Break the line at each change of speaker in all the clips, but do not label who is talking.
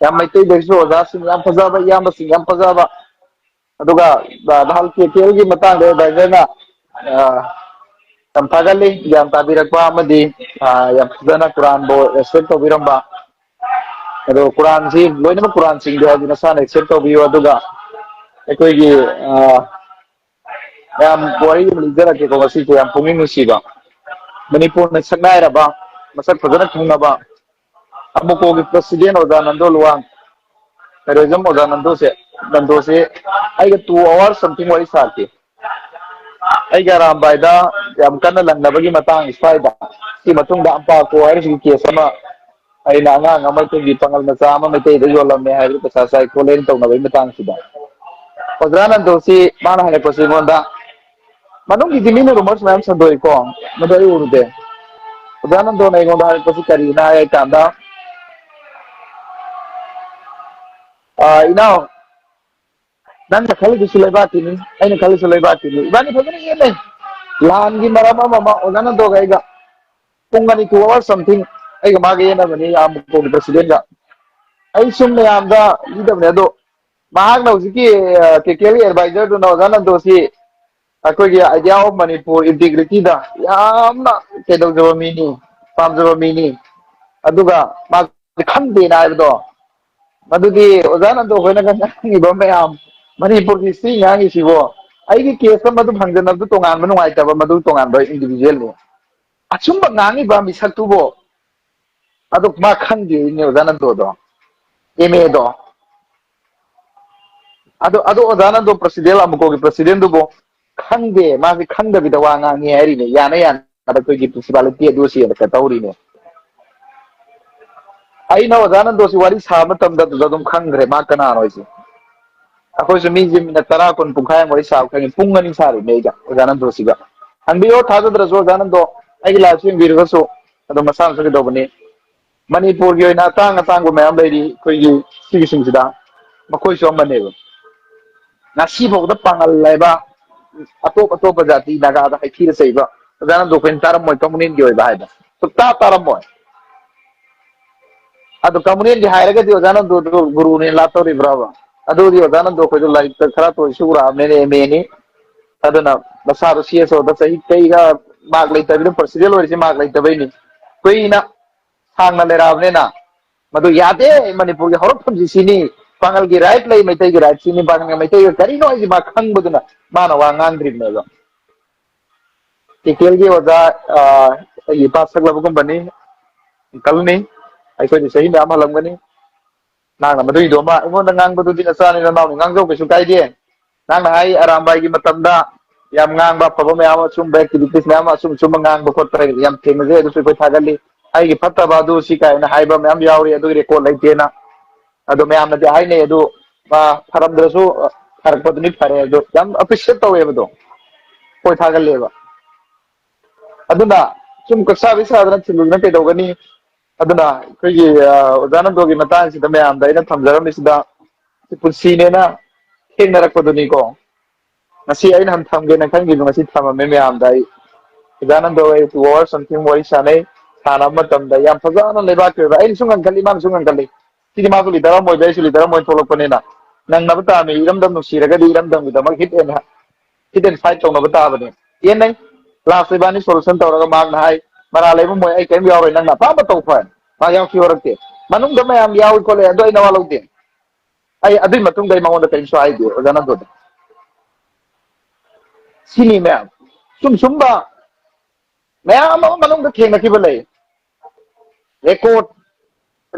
ꯌꯥꯝ ꯃꯩꯇꯩꯗꯁꯨ ꯑꯣꯖꯥꯁꯤꯡ ꯌꯥꯝ ꯐꯖꯕ ꯏꯌꯥꯝꯕꯁꯤꯡ ꯌꯥꯝ ꯐꯖꯕ ꯑꯗꯨꯒ ꯅꯍꯥꯟ ꯀꯦꯀꯦꯜꯒꯤ ꯃꯇꯥꯡꯗ ꯑꯦꯗꯚꯥꯏꯖꯔꯅ ꯌꯥꯝ ꯊꯥꯒꯠꯂꯤ ꯒ꯭ꯌꯥꯟ ꯇꯥꯕꯤꯔꯛꯄ ꯑꯃꯗꯤ ꯌꯥꯝ ꯐꯖꯅ ꯀꯨꯔꯥꯟꯕꯨ ꯑꯦꯛꯁꯦꯞ ꯇꯧꯕꯤꯔꯝꯕ ꯑꯗꯣ ꯀꯨꯔꯥꯟꯁꯤ ꯂꯣꯏꯅꯃꯛ ꯀꯨꯔꯥꯟꯁꯤꯡꯗꯣ ꯍꯥꯏꯗꯤ ꯅꯁꯥꯅ ꯑꯦꯛꯁꯦꯞ ꯇꯧꯕꯤꯌꯨ ꯑꯗꯨꯒ ꯑꯩꯈꯣꯏꯒꯤ ꯌꯥꯝ ꯋꯥꯔꯤ ꯑꯃ ꯂꯤꯖꯔꯛꯀꯦꯀꯣ ꯉꯁꯤꯁꯦ ꯌꯥꯝ ꯄꯨꯛꯅꯤꯡ ꯅꯨꯡꯁꯤꯕ ꯃꯅꯤꯄꯨꯔꯅ ꯁꯛꯅꯥꯏꯔꯕ ꯃꯁꯛ ꯐꯖꯅ ꯈꯪꯅꯕ ꯑꯃꯨꯀꯣꯒꯤ ꯄ꯭ꯔꯁꯤꯗꯦꯟ ꯑꯣꯖꯥ ꯅꯟꯗꯣ ꯂꯨꯋꯥꯡ ꯇꯦꯔꯣꯔꯤꯖꯝ ꯑꯣꯖꯥ ꯅꯟꯗꯣꯁꯦ ꯑꯩꯒ 2 hours ꯁꯝꯊꯤꯡ ꯋꯥꯔꯤ ꯁꯥꯈꯤ ꯑꯩꯒ ꯑꯔꯥꯝꯕꯥꯏꯗ ꯌꯥꯝ ꯀꯟꯅ ꯂꯪꯅꯕꯒꯤ ꯃꯇꯥꯡ ꯁ꯭ꯋꯥꯏꯗ ꯁꯤ ꯃꯇꯨꯡꯗ ꯑꯝꯄꯥꯀꯣ ꯍꯥꯏꯔꯤꯁꯤꯒꯤ ꯀꯦꯁ ꯑꯃ ꯑꯩꯅ ꯑꯉꯥꯡ ꯑꯃꯒꯤ ꯄꯥꯉꯜ ꯃꯆꯥ ꯑꯃ ꯃꯩꯇꯩꯗ ꯌꯣꯜꯂꯝꯃꯦ ꯍꯥꯏꯕꯗꯨ ꯄꯩꯁꯥ ꯆꯥꯏ ꯈꯣꯠꯂꯦꯅ ꯇꯧꯅꯕꯒꯤ ꯃꯇꯥꯡꯁꯤꯗ ꯑꯣꯖꯥ ꯅꯟꯗꯣꯁꯤ ꯃꯥꯅ ꯍꯥꯏꯔꯛꯄꯁꯤ ꯑꯩꯉꯣꯟꯗ ꯃꯅꯨꯡꯒꯤꯗꯤ ꯃꯤꯅ ꯔꯨꯃꯔꯁ ꯃꯌꯥꯝ ꯁꯟꯗꯣꯛꯏꯀꯣ ꯃꯗꯨ ꯑꯩ ꯎꯔꯨꯗꯦ ꯑꯣꯖꯥ ꯅꯟꯗꯣꯅ ꯑꯩꯉꯣꯟꯗ ꯍꯥꯏꯔꯛꯄꯁꯤ ꯀꯔꯤꯅꯣ ꯍꯥꯏ ꯀꯥꯟꯗ ꯏꯅꯥꯎ ꯅꯪꯅ ꯈꯜꯂꯤꯗꯨꯁꯨ ꯂꯩꯕꯥꯛꯀꯤꯅꯤ ꯑꯩꯅ ꯈꯜꯂꯤꯁꯨ ꯂꯩꯕꯥꯛꯀꯤꯅꯤ ꯏꯕꯥꯅꯤ ꯐꯖꯅ ꯌꯦꯠꯅꯩ ꯂꯥꯟꯒꯤ ꯃꯔꯝ ꯑꯃ ꯑꯣꯖꯥ ꯅꯟꯗꯣꯒ ꯑꯩꯒ ꯄꯨꯡ 2 hours ꯁꯝꯊꯤꯡ ꯑꯩꯒ ꯃꯥꯒ ꯌꯦꯠꯅꯕꯅꯤ ꯑꯃꯨꯀꯣꯒꯤ ꯄ꯭ꯔꯁꯤꯗꯦꯟꯒ ꯑꯩ ꯁꯨꯝ ꯃꯌꯥꯝꯗ ꯂꯤꯗꯕꯅꯦ ꯑꯗꯣ ꯃꯍꯥꯛꯅ ꯍꯧꯖꯤꯛꯀꯤ ꯀꯦꯀꯦꯜꯒꯤ ꯑꯦꯗꯚꯥꯏꯖꯔꯗꯨꯅ ꯑꯣꯖꯥ ꯅꯟꯗꯣꯁꯤ ꯑꯩꯈꯣꯏꯒꯤ ꯑꯥꯏꯗꯤꯌꯥ ꯑꯣꯐ ꯃꯅꯤꯄꯨꯔ ꯏꯟꯇꯤꯒ꯭ꯔꯤꯇꯤꯗ ꯌꯥꯝꯅ ꯀꯩꯗꯧꯖꯕ ꯃꯤꯅꯤ ꯄꯥꯝꯖꯕ ꯃꯤꯅꯤ ꯑꯗꯨꯒ ꯃꯥ ꯈꯪꯗꯦꯅ ꯍꯥꯏꯕꯗꯣ ꯃꯗꯨꯗꯤ ꯑꯣꯖꯥ ꯅꯟꯗꯣ ꯈꯣꯏꯅꯒ ꯉꯥꯡꯉꯤꯕ ꯃꯌꯥꯝ ꯃꯅꯤꯄꯨꯔꯒꯤ ꯍꯤꯁꯇ꯭ꯔꯤ ꯉꯥꯡꯉꯤꯁꯤꯕꯣ ꯑꯩꯒꯤ ꯀꯦꯁꯇ ꯃꯗꯨ ꯐꯪꯖꯅꯕꯗꯨ ꯇꯣꯉꯥꯟꯕ ꯅꯨꯡꯉꯥꯏꯇꯕ ꯃꯗꯨ ꯇꯣꯉꯥꯟꯕ ꯏꯟꯗꯤꯕꯤꯖꯨꯋꯦꯜꯅꯤ ꯑꯆꯨꯝꯕ ꯉꯥꯡꯉꯤꯕ ꯃꯤꯁꯛꯇꯨꯕꯨ ꯑꯗꯨ ꯃꯥ ꯈꯪꯗꯦꯅꯦ ꯑꯣꯖꯥ ꯅꯟꯗꯣꯗꯣ MA ꯑꯗꯣ ꯑꯣꯖꯥ ꯅꯟꯗꯣ ꯄ꯭ꯔꯁꯤꯗꯦꯟ ꯑꯃꯨꯀꯣꯒꯤ ꯄ꯭ꯔꯁꯤꯗꯦꯟꯗꯨꯕꯨ ꯈꯪꯗꯦ ꯃꯥꯁꯦ ꯈꯪꯗꯕꯤꯗ ꯋꯥ ꯉꯥꯡꯉꯦ ꯍꯥꯏꯔꯤꯅꯦ ꯌꯥꯅ ꯑꯩꯈꯣꯏꯒꯤ ꯄ꯭ꯔꯤꯟꯁꯤꯄꯥꯂꯤꯇꯤ ꯑꯗꯨ ꯆꯦꯟꯂꯒ ꯇꯧꯔꯤꯅꯦ ꯑꯩꯅ ꯑꯣꯖꯥ ꯅꯟꯗꯣꯁꯤ ꯋꯥꯔꯤ ꯁꯥꯕ ꯃꯇꯝꯗ ꯑꯗꯨꯗ ꯑꯗꯨꯝ ꯈꯪꯈ꯭ꯔꯦ ꯃꯥ ꯀꯅꯥꯅꯣ ꯍꯥꯏꯁꯦ ꯑꯩꯈꯣꯏꯁꯨ ꯃꯤꯁꯦ ꯃꯤꯅꯠ 10 10 ꯄꯨꯡꯈꯥꯏ ꯑꯃ ꯋꯥꯔꯤ ꯁꯥꯕ ꯈꯪꯉꯤ ꯄꯨꯡ 2 ꯁꯥꯔꯤꯅꯦ ꯑꯩꯒ ꯑꯣꯖꯥ ꯅꯟꯗꯣꯁꯤꯒ ꯍꯪꯕꯤꯌꯣ ꯊꯥꯖꯗ꯭ꯔꯁꯨ ꯑꯣꯖꯥ ꯅꯟꯗꯣ ꯑꯩꯒꯤ ꯂꯥꯏꯐꯁꯦ ꯌꯦꯡꯕꯤꯔꯒꯁꯨ ꯑꯗꯨꯝ ꯃꯁꯥꯅꯁꯨ ꯀꯩꯗꯧꯕꯅꯤ ꯃꯅꯤꯄꯨꯔꯒꯤ ꯑꯣꯏꯅ ꯑꯇꯥꯡꯕ ꯃꯌꯥꯝ ꯂꯩꯔꯤ ꯑꯩꯈꯣꯏꯒꯤ ꯁꯤꯒꯤꯁꯤꯡꯁꯤꯗ ꯃꯈꯣꯏꯁꯨ ꯑꯃꯅꯦꯕ ꯉꯁꯤꯐꯥꯎꯗ ꯄꯥꯡꯒꯜ ꯂꯩꯕ ꯑꯇꯣꯞꯄ ꯖꯥꯇꯤ ꯅꯥꯒꯥꯗ ꯍꯩꯊꯤꯅ ꯆꯩꯕ ꯑꯣꯖꯥ ꯅꯟꯗꯣ ꯑꯩꯈꯣꯏꯅ ꯇꯥꯔꯝꯃꯣꯏ ꯀꯝꯃꯨꯅꯦꯜꯒꯤ ꯑꯣꯏꯕ ꯍꯥꯏꯕ ꯁꯨꯛꯇꯥ ꯇꯥꯔꯝꯃꯣꯏ ꯑꯗꯣ ꯀꯝꯃꯨꯅꯦꯜꯒꯤ ꯍꯥꯏꯔꯒꯗꯤ ꯑꯣꯖꯥ ꯅꯟꯗꯣꯗꯨ ꯒꯨꯔꯨꯅꯦꯅ ꯂꯥꯠꯇꯧꯔꯤꯕ꯭ꯔꯥꯕ ꯑꯗꯨꯗꯤ ꯑꯣꯖꯥ ꯅꯟꯗꯣ ꯑꯩꯈꯣꯏꯗꯣ ꯂꯥꯏꯔꯤꯛꯇ ꯈꯔ ꯇꯣꯏꯁꯨ ꯎꯔꯛꯑꯕꯅꯤꯅ MAꯅꯤ ꯑꯗꯨꯅ ꯃꯁꯥꯗꯣ CSOꯗ ꯆꯍꯤ ꯀꯩꯒ ꯃꯥꯔꯛ ꯂꯩꯇꯕꯤꯗ ꯄ꯭ꯔꯁꯤꯗꯦꯟ ꯑꯣꯏꯔꯤꯁꯦ ꯃꯥꯔꯛ ꯂꯩꯇꯕꯩꯅꯤ ꯀꯨꯏꯅ ꯁꯥꯡꯅ ꯂꯩꯔꯛꯑꯕꯅꯤꯅ ꯃꯗꯨ ꯌꯥꯗꯦ ꯃꯅꯤꯄꯨꯔꯒꯤ ꯍꯧꯔꯛꯐꯝꯁꯤ ꯁꯤꯅꯤ ꯄꯥꯡꯒꯜꯒꯤ ꯔꯥꯏꯠ ꯂꯩ ꯃꯩꯇꯩꯒꯤ ꯔꯥꯏꯠ ꯁꯤꯅꯤ ꯄꯥꯡꯒꯜꯒ ꯃꯩꯇꯩꯒ ꯀꯔꯤꯅꯣ ꯍꯥꯏꯁꯤ ꯃꯥ ꯈꯪꯕꯗꯨꯅ ꯃꯥꯅ ꯋꯥ ꯉꯥꯡꯗ꯭ꯔꯤꯕꯅꯦꯕ ꯀꯦꯀꯦꯜꯒꯤ ꯑꯣꯖꯥ ꯑꯩꯒꯤ ꯏꯄꯥ ꯁꯛꯂꯕꯒꯨꯝꯕꯅꯤ ꯑꯪꯀꯜꯅꯤ ꯑꯩꯈꯣꯏꯗꯤ ꯆꯍꯤ ꯃꯌꯥꯝ ꯍꯜꯂꯝꯒꯅꯤ ꯅꯪꯅ ꯃꯗꯨꯒꯤꯗꯣꯃ ꯑꯩꯉꯣꯟꯗ ꯉꯥꯡꯕꯗꯨꯗꯤ ꯅꯆꯥꯅꯤ ꯅꯅꯥꯎꯅꯤ ꯉꯥꯡꯖꯧ ꯀꯩꯁꯨ ꯀꯥꯏꯗꯦ ꯅꯪꯅ ꯍꯥꯏ ꯑꯔꯥꯝꯕꯥꯏꯒꯤ ꯃꯇꯝꯗ ꯌꯥꯝ ꯉꯥꯡꯕ ꯑꯐꯕ ꯃꯌꯥꯝ ꯑꯆꯨꯝꯕ ꯑꯦꯛꯇꯤꯚꯤꯇꯤꯁ ꯃꯌꯥम ꯑꯆꯨꯝꯕ ꯉꯥꯡꯕ ꯈꯣꯠꯄ ꯌꯥꯝ ꯊꯦꯡꯅꯖꯩ ꯑꯗꯨꯁꯨ ꯑꯩꯈꯣꯏ ꯊꯥꯒꯠꯂꯤ ꯑꯩꯒꯤ ꯐꯠꯇꯕ ꯑꯗꯨ ꯁꯤ ꯀꯥꯏꯅ ꯍꯥꯏꯕ ꯃꯌꯥꯝ ꯌꯥꯎꯔꯤ ꯑꯗꯨꯒꯤ ꯔꯦꯀꯣꯔꯠ ꯂꯩꯇꯦꯅ ꯑꯗꯣ ꯃꯌꯥꯝꯅꯗꯤ ꯍꯥꯏꯅꯩ ꯑꯗꯨ ꯐꯔꯝꯗ꯭ꯔꯁꯨ ꯐꯔꯛꯄꯗꯨꯅꯤ ꯐꯔꯦ ꯑꯗꯣ ꯌꯥꯝ ꯑꯦꯄ꯭ꯔꯤꯁꯤꯌꯦꯠ ꯇꯧꯋꯦꯕꯗꯣ ꯍꯣꯏ ꯊꯥꯒꯠꯂꯦꯕ ꯑꯗꯨꯅ ꯁꯨꯝ ꯀꯛꯁꯥꯕꯤ ꯁꯥꯗꯅ ꯊꯤꯜꯂꯨꯗꯅ ꯀꯩꯗꯧꯒꯅꯤ ꯑꯗꯨꯅ ꯑꯩꯈꯣꯏꯒꯤ ꯑꯣꯖꯥ ꯅꯟꯗꯣꯒꯤ ꯃꯇꯥꯡꯁꯤꯗ ꯃꯌꯥꯝꯗ ꯑꯩꯅ ꯊꯝꯖꯔꯝꯃꯤꯁꯤꯗ ꯄꯨꯟꯁꯤꯅꯦꯅ ꯊꯦꯡꯅꯔꯛꯄꯗꯨꯅꯤꯀꯣ ꯉꯁꯤ ꯑꯩꯅ ꯊꯝꯒꯦꯅ ꯈꯟꯈꯤꯕꯗꯣ ꯉꯁꯤ ꯊꯝꯃꯝꯃꯦ ꯃꯌꯥꯝꯗ ꯑꯩ ꯑꯣꯖꯥ ꯅꯟꯗꯣ ꯑꯩ 2 hours something ꯋꯥꯔꯤ ꯁꯥꯟꯅꯩ ꯁꯥꯟꯅꯕ ꯃꯇꯝꯗ ꯌꯥꯝ ꯐꯖꯅ ꯂꯩꯕꯥꯛꯀꯤ ꯑꯣꯏꯕ ꯑꯩꯅꯁꯨ ꯉꯟꯈꯠꯂꯤ ꯃꯥꯅꯁꯨ ꯉꯟꯈꯠꯂꯤ ꯁꯤꯗꯤ ꯃꯥꯁꯨ ꯂꯤꯗꯔ ꯑꯃ ꯑꯣꯏꯕ ꯑꯩꯁꯨ ꯂꯤꯗꯔ ꯑꯃ ꯑꯣꯏꯅ ꯊꯣꯛꯂꯛꯄꯅꯤꯅ ꯅꯪꯅꯕ ꯇꯥꯕꯅꯤ ꯏꯔꯝꯗꯝ ꯅꯨꯡꯁꯤꯔꯒꯗꯤ ꯏꯔꯝꯗꯝꯒꯤꯗꯃꯛ ꯍꯤꯠ ꯑꯦꯟ ꯐꯥꯏꯠ ꯇꯧꯅꯕ ꯇꯥꯕꯅꯤ ꯌꯦꯟꯅꯩ ꯂꯥꯁ ꯏꯕꯥꯅꯤ ꯁꯣꯂꯨꯁꯟ ꯇꯧꯔꯒ ꯃꯍꯥꯛꯅ ꯍꯥꯏ ꯃꯔꯥꯜ ꯂꯩꯕ ꯃꯣꯏ ꯑꯩ ꯀꯔꯤꯝ ꯌꯥꯎꯔꯣꯏ ꯅꯪꯅ ꯑꯄꯥꯝꯕ ꯇꯧ ꯐꯩ ꯃꯥ ꯌꯥꯎꯁꯨ ꯌꯥꯎꯔꯛꯇꯦ ꯃꯅꯨꯡꯗ ꯃꯌꯥꯝ ꯌꯥꯎꯏ ꯈꯣꯠꯂꯦ ꯑꯗꯣ ꯑꯩ ꯅꯋꯥ ꯂꯧꯗꯦ ꯑꯩ ꯑꯗꯨꯏ ꯃꯇꯨꯡꯗ ꯑꯩ ꯃꯉꯣꯟꯗ ꯀꯔꯤꯝꯁꯨ ꯍꯥꯏꯗꯦ ꯑꯣꯖꯥ ꯅꯟꯗꯣꯗ ꯁꯤꯅꯤ ꯃꯌꯥꯝ ꯁꯨꯝꯕ ꯃꯌꯥꯝ ꯑꯃ ꯃꯅꯨꯡꯗ ꯊꯦꯡꯅꯈꯤꯕ ꯂꯩ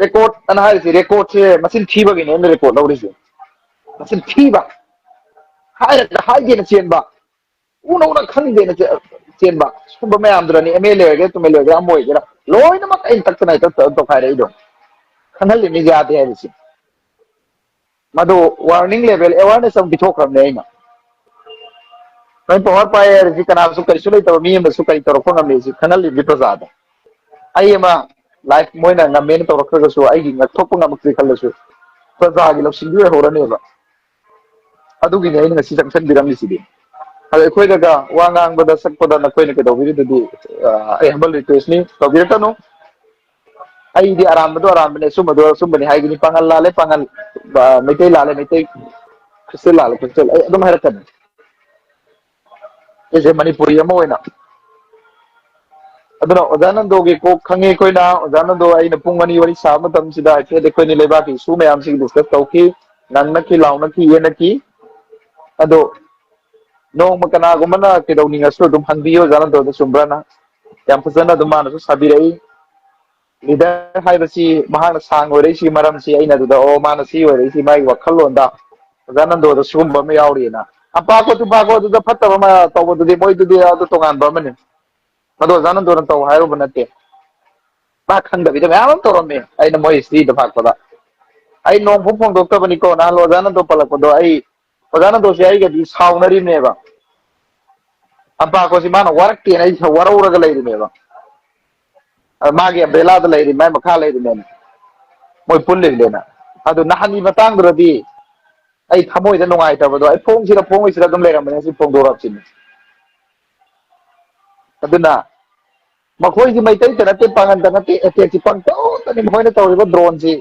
ꯔꯦꯀꯣꯔꯠ ꯑꯅ ꯍꯥꯏꯔꯤꯁꯤ ꯔꯦꯀꯣꯔꯠꯁꯦ ꯃꯆꯤꯟ ꯊꯤꯕꯒꯤꯅꯦ ꯑꯩꯅ ꯔꯦꯀꯣꯔꯠ ꯂꯧꯔꯤꯁꯦ ꯃꯆꯤꯟ ꯊꯤꯕ ꯍꯥꯏꯒꯦꯅ ꯆꯦꯟꯕ ꯎꯅ ꯈꯪꯗꯦꯅ ꯆꯦꯟꯕ ꯁꯨꯝꯕ ꯃꯌꯥꯝꯗꯨꯔꯅꯤ MLA ꯑꯣꯏꯒꯦꯔꯥ MLA ꯑꯣꯏꯒꯦꯔꯥ ꯑꯃ ꯑꯣꯏꯒꯦꯔꯥ ꯂꯣꯏꯅꯃꯛ ꯑꯩꯅ ꯇꯛꯇꯅ ꯇꯧꯈꯥꯏꯔꯛꯏꯗꯣ ꯈꯪꯍꯜꯂꯤꯅꯤ ꯌꯥꯗꯦ ꯍꯥꯏꯕꯁꯤ ꯃꯗꯨ ꯋꯥꯔꯅꯤꯡ ꯂꯦꯚꯦꯜ ꯑꯦꯋꯥꯔꯅꯦꯁ ꯑꯃ ꯄꯤꯊꯣꯛꯈ꯭ꯔꯕꯅꯦ ꯑꯩꯅ ꯅꯣꯏ ꯄꯋꯥꯔ ꯄꯥꯏ ꯍꯥꯏꯔꯁꯤ ꯀꯅꯥꯁꯨ ꯀꯔꯤꯁꯨ ꯂꯩꯇꯕ ꯃꯤ ꯑꯃꯁꯨ ꯀꯔꯤ ꯇꯧꯔꯛꯄ ꯉꯝꯃꯤ ꯁꯤ ꯈꯪꯍꯜꯂꯤꯕꯅꯤ ꯄ꯭ꯔꯖꯥꯗ ꯑꯩ ꯑꯃ ꯂꯥꯏꯐ ꯃꯣꯏꯅ ꯉꯝꯃꯦꯅ ꯇꯧꯔꯛꯇ꯭ꯔꯒꯁꯨ ꯑꯩꯒꯤ ꯉꯛꯊꯣꯛꯄ ꯉꯝꯃꯛꯇ꯭ꯔꯤ ꯈꯜꯂꯁꯨ ꯄ꯭ꯔꯖꯥꯒꯤ ꯂꯧꯁꯤꯡꯗꯤ ꯑꯣꯏꯍꯧꯔꯅꯦꯕ ꯑꯗꯨꯒꯤꯅꯤ ꯑꯩꯅ ꯉꯁꯤ ꯆꯪꯁꯟꯕꯤꯔꯝꯃꯤꯁꯤꯗꯤ ꯑꯗꯣ ꯑꯩꯈꯣꯏꯗꯒ ꯋꯥ ꯉꯥꯡꯕꯗ ꯁꯛꯄꯗ ꯅꯈꯣꯏꯅ ꯀꯩꯗꯧꯕꯤꯔꯤꯗꯨꯗꯤ ꯑꯩ ꯍꯝꯕꯜ ꯔꯤꯀ꯭ꯋꯦꯁꯅꯤ ꯇꯧꯕꯤꯔꯛꯀꯅꯨ ꯑꯩꯗꯤ ꯑꯔꯥꯟꯕꯗꯣ ꯑꯔꯥꯟꯕꯅꯦ ꯑꯆꯨꯝꯕꯗꯣ ꯑꯆꯨꯝꯕꯅꯤ ꯍꯥꯏꯒꯅꯤ ꯄꯥꯉꯜ ꯂꯥꯜꯂꯦ ꯄꯥꯉꯜ ꯃꯩꯇꯩ ꯂꯥꯜꯂꯦ ꯃꯩꯇꯩ ꯈ꯭ꯔꯤꯁꯇꯦꯟ ꯂꯥꯜꯂꯦ ꯈ꯭ꯔꯤꯁꯇꯦꯟ ꯑꯩ ꯑꯗꯨꯝ ꯍꯥꯏꯔꯛꯀꯅꯤ ꯑꯩꯁꯦ ꯃꯅꯤꯄꯨꯔꯤ ꯑꯃ ꯑꯣꯏꯅ ꯑꯗꯨꯅ ꯑꯣꯖꯥ ꯅꯟꯗꯣꯒꯤ ꯀꯣꯛ ꯈꯪꯉꯤ ꯑꯩꯈꯣꯏꯅ ꯑꯣꯖꯥ ꯅꯟꯗꯣ ꯑꯩꯅ ꯄꯨꯡ 2 ꯋꯥꯔꯤ ꯁꯥꯕ ꯃꯇꯝꯁꯤꯗ ꯍꯥꯏꯐꯦꯠ ꯑꯩꯈꯣꯏꯅꯤ ꯂꯩꯕꯥꯛꯀꯤ ꯏꯁꯨ ꯃꯌꯥꯝꯁꯤꯡ ꯗꯤꯁꯀꯁ ꯇꯧꯈꯤ ꯉꯪꯅꯈꯤ ꯂꯥꯎꯅꯈꯤ ꯌꯦꯠꯅꯈꯤ ꯑꯗꯣ ꯅꯣꯡꯃ ꯀꯅꯥꯒꯨꯝꯕꯅ ꯀꯩꯗꯧꯅꯤꯡꯉꯁꯨ ꯑꯗꯨꯝ ꯍꯪꯕꯤꯌꯨ ꯑꯣꯖꯥ ꯅꯟꯗꯣꯗ ꯆꯨꯝꯕ꯭ꯔꯅ ꯌꯥꯝ ꯐꯖꯅ ꯑꯗꯨꯝ ꯃꯥꯅꯁꯨ ꯁꯥꯕꯤꯔꯛꯏ ꯂꯤꯗꯔ ꯍꯥꯏꯕꯁꯤ ꯃꯍꯥꯛꯅ ꯁꯥꯡ ꯑꯣꯏꯔꯛꯏꯁꯤ ꯃꯔꯝꯁꯤ ꯑꯩꯅ ꯑꯗꯨꯗ ꯑꯣ ꯃꯥꯅ ꯁꯤ ꯑꯣꯏꯔꯛꯏꯁꯤ ꯃꯥꯒꯤ ꯋꯥꯈꯜꯂꯣꯟꯗ ꯑꯣꯖꯥ ꯅꯟꯗꯣꯗ ꯁꯤꯒꯨꯝꯕ ꯑꯃ ꯌꯥꯎꯔꯤꯑꯅ ꯑꯄꯥꯛꯄ ꯇꯨꯄꯥꯛꯄ ꯑꯗꯨꯗ ꯐꯠꯇꯕ ꯑꯃ ꯇꯧꯕꯗꯨꯗꯤ ꯃꯣꯏꯗꯨꯗꯤ ꯑꯗꯨ ꯇꯣꯉꯥꯟꯕ ꯑꯃꯅꯤ ꯃꯗꯨ ꯑꯣꯖꯥ ꯅꯟꯗꯣꯅ ꯇꯧ ꯍꯥꯏꯔꯨꯕ ꯅꯠꯇꯦ ꯃꯥ ꯈꯪꯗꯕꯤꯗ ꯃꯌꯥꯝ ꯑꯃ ꯇꯧꯔꯝꯃꯦ ꯑꯩꯅ ꯃꯣꯏ ꯍꯤꯁꯇ꯭ꯔꯤꯗ ꯐꯥꯛꯄꯗ ꯑꯩ ꯅꯣꯡꯐꯥꯎ ꯐꯣꯡꯗꯣꯛꯇꯕꯅꯤꯀꯣ ꯅꯍꯥꯟ ꯑꯣꯖꯥ ꯅꯟꯗꯣ ꯄꯜꯂꯛꯄꯗꯣ ꯑꯩ ꯑꯣꯖꯥ ꯅꯟꯗꯣꯁꯦ ꯑꯩꯒꯗꯤ ꯁꯥꯎꯅꯔꯤꯕꯅꯦꯕ ꯑꯄꯥꯛꯄꯁꯤ ꯃꯥꯅ ꯋꯥꯔꯛꯇꯦꯅ ꯑꯩ ꯋꯥꯔꯧꯔꯒ ꯂꯩꯔꯤꯅꯦꯕ ꯃꯥꯒꯤ ꯑꯝꯕ꯭ꯔꯦꯂꯥꯗ ꯂꯩꯔꯤ ꯃꯥꯏ ꯃꯈꯥ ꯂꯩꯔꯤꯅꯦꯅ ꯃꯣꯏ ꯄꯨꯜꯂꯤꯕꯅꯦꯅ ꯑꯗꯨ ꯅꯍꯥꯟꯒꯤ ꯃꯇꯥꯡꯗꯨꯗꯗꯤ ꯑꯩ ꯊꯃꯣꯏꯗ ꯅꯨꯡꯉꯥꯏꯇꯕꯗꯣ ꯑꯩ ꯐꯣꯡꯁꯤꯔ ꯐꯣꯡꯉꯣꯏꯁꯤꯔ ꯑꯗꯨꯝ ꯂꯩꯔꯝꯕꯅꯦ ꯉꯁꯤ ꯐꯣꯡꯗꯣꯔꯛꯑꯕꯁꯤꯅꯤ ꯑꯗꯨꯅ ꯃꯈꯣꯏꯒꯤ ꯃꯩꯇꯩꯗ ꯅꯠꯇꯦ ꯄꯥꯉꯟꯗ ꯅꯠꯇꯦ ꯑꯦꯇꯦꯛꯁꯤ ꯄꯪꯇꯧꯗꯅꯤ ꯃꯈꯣꯏꯅ ꯇꯧꯔꯤꯕ ꯗ꯭ꯔꯣꯟꯁꯤ